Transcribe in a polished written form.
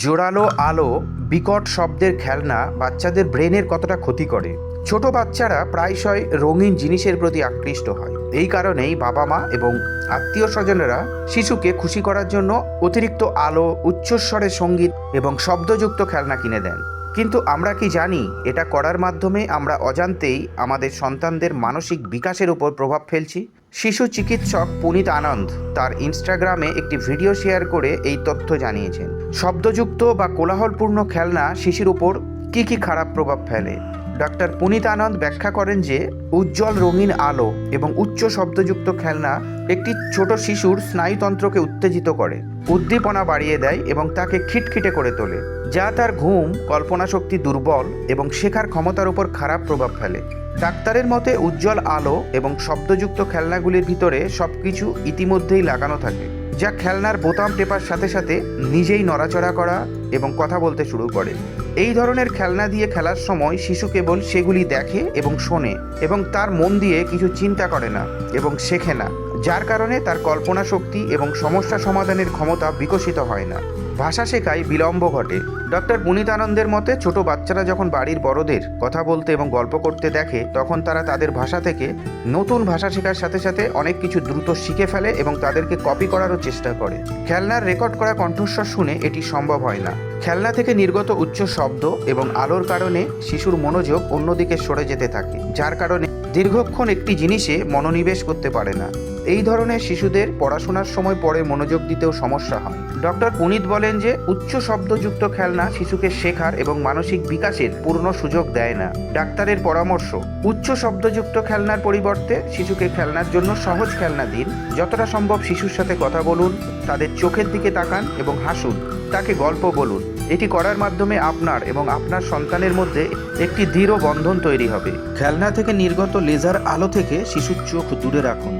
জোরালো আলো, বিকট শব্দের খেলনা বাচ্চাদের ব্রেনের কতটা ক্ষতি করে। ছোট বাচ্চারা প্রায়শই রঙিন জিনিসের প্রতি আকৃষ্ট হয়। এই কারণেই বাবা মা এবং আত্মীয় স্বজনেরা শিশুকে খুশি করার জন্য অতিরিক্ত আলো, উচ্চস্বরের সঙ্গীত এবং শব্দযুক্ত খেলনা কিনে দেন। কিন্তু আমরা কি জানি এটা করার মাধ্যমে আমরা অজান্তেই আমাদের সন্তানদের মানসিক বিকাশের উপর প্রভাব ফেলছি? শিশু চিকিৎসক পুনিত আনন্দ তার ইনস্টাগ্রামে একটি ভিডিও শেয়ার করে এই তথ্য জানিয়েছেন। শব্দযুক্ত বা কোলাহলপূর্ণ খেলনা শিশুর উপর কী খারাপ প্রভাব ফেলে। ডক্টর পুনিত আনন্দ ব্যাখ্যা করেন যে উজ্জ্বল রঙিন আলো এবং উচ্চ শব্দযুক্ত খেলনা একটি ছোট শিশুর স্নায়ুতন্ত্রকে উত্তেজিত করে, উদ্দীপনা বাড়িয়ে দেয় এবং তাকে খিটখিটে করে তোলে, যা তার ঘুম, কল্পনাশক্তি দুর্বল এবং শেখার ক্ষমতার উপর খারাপ প্রভাব ফেলে। ডাক্তারের মতে উজ্জ্বল আলো এবং শব্দযুক্ত খেলনাগুলির ভিতরে সবকিছু ইতিমধ্যেই লাগানো থাকে, যা খেলনার বোতাম টেপার সাথে সাথে নিজেই নড়াচড়া করা এবং কথা বলতে শুরু করে। এই ধরনের খেলনা দিয়ে খেলার সময় শিশু কেবল সেগুলি দেখে এবং শোনে এবং তার মন দিয়ে কিছু চিন্তা করে না এবং শেখে না, যার কারণে তার কল্পনা শক্তি এবং সমস্যা সমাধানের ক্ষমতা বিকশিত হয় না। ভাষা শেখায় বিলম্ব ঘটে। ডক্টর পুনিত আনন্দের মতে ছোট বাচ্চারা যখন বাড়ির বড়দের কথা বলতে এবং গল্প করতে দেখে, তখন তারা তাদের ভাষা থেকে নতুন ভাষা শেখার সাথে সাথে অনেক কিছু দ্রুত শিখে ফেলে এবং তাদেরকে কপি করারও চেষ্টা করে। খেলনার রেকর্ড করা কণ্ঠস্বর শুনে এটি সম্ভব হয় না। খেলনা থেকে নির্গত উচ্চ শব্দ এবং আলোর কারণে শিশুর মনোযোগ অন্যদিকে সরে যেতে থাকে, যার কারণে দীর্ঘক্ষণ একটি জিনিসে মনোনিবেশ করতে পারে না। এই ধরনের শিশুদের পড়াশোনার সময় পরে মনোযোগ দিতেও সমস্যা হয়। ডক্টর পুনিত বলেন যে উচ্চ শব্দযুক্ত খেলনা শিশুকে শেখার এবং মানসিক বিকাশের পূর্ণ সুযোগ দেয় না। ডাক্তারের পরামর্শ, উচ্চ শব্দযুক্ত খেলনার পরিবর্তে শিশুকে খেলনার জন্য সহজ খেলনা দিন। যতটা সম্ভব শিশুর সাথে কথা বলুন, তাদের চোখের দিকে তাকান এবং হাসুন, তাকে গল্প বলুন। এটি করার মাধ্যমে আপনার এবং আপনার সন্তানের মধ্যে একটি দৃঢ় বন্ধন তৈরি হবে। খেলনা থেকে নির্গত লেজার আলো থেকে শিশুর চোখ দূরে রাখুন।